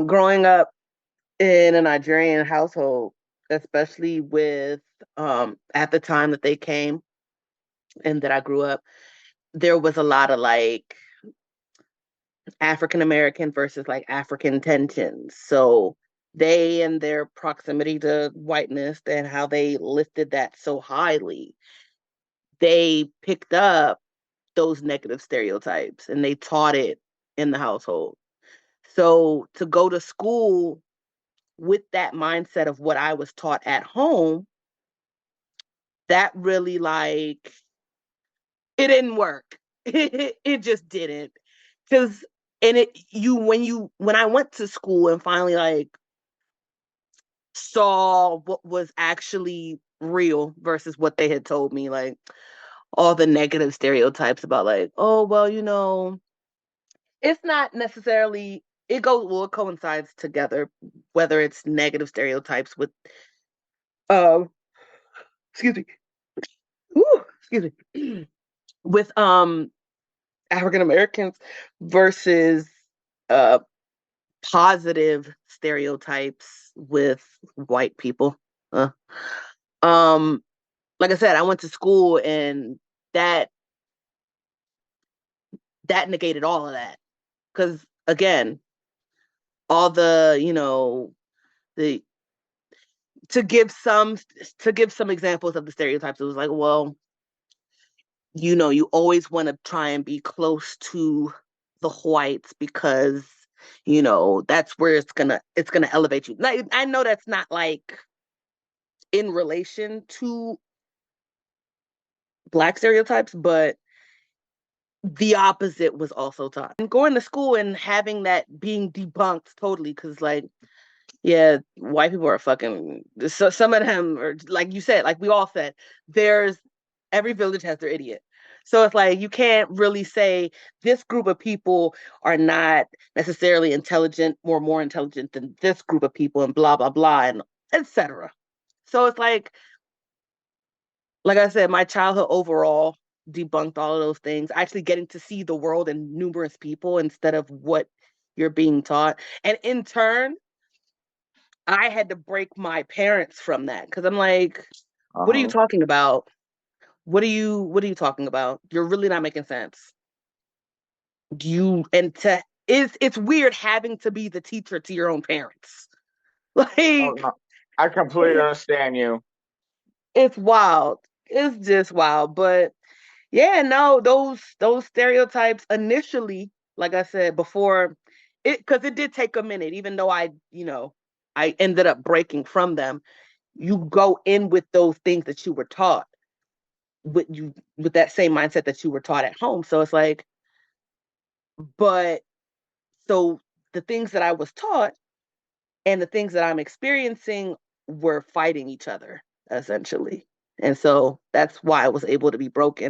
Growing up in a Nigerian household, especially with at the time that they came and that I grew up, there was a lot of like African American versus like African tensions. So they and their proximity to whiteness and how they lifted that so highly, they picked up those negative stereotypes and they taught it in the household. So to go to school with that mindset of what I was taught at home, that really like it didn't work. It just didn't. Cause and it you when I went to school and finally like saw what was actually real versus what they had told me, like all the negative stereotypes about like, oh well, it's not necessarily it coincides together, whether it's negative stereotypes with um excuse me, excuse me, with African Americans versus uh positive stereotypes with white people. Uh, um, like I said, I went to school and that that negated all of that because again, all the to give some to give some examples of the stereotypes, it was like, well, you always want to try and be close to the whites because that's where it's gonna elevate you. Like, I know that's not like in relation to black stereotypes, but the opposite was also taught. And going to school and having that being debunked totally, because like, yeah, white people are fucking. So some of them are like you said, like we all said, there's every village has their idiot. So it's like you can't really say this group of people are not necessarily intelligent or more intelligent than this group of people and blah blah blah and etc. So it's like I said, my childhood overall debunked all of those things. Actually getting to see the world and numerous people instead of what you're being taught. And in turn, I had to break my parents from that because I'm like, what are you Uh-huh. talking about? What are you talking about? You're really not making sense. Do you and to is it's weird having to be the teacher to your own parents. Oh Like no, I completely understand you. it's wild. It's just wild. But yeah, no, those stereotypes initially, like I said before, it because it did take a minute, even though I ended up breaking from them. You go in with those things that you were taught with that same mindset that you were taught at home. So it's like, but so the things that I was taught and the things that I'm experiencing were fighting each other essentially. And so that's why I was able to be broken.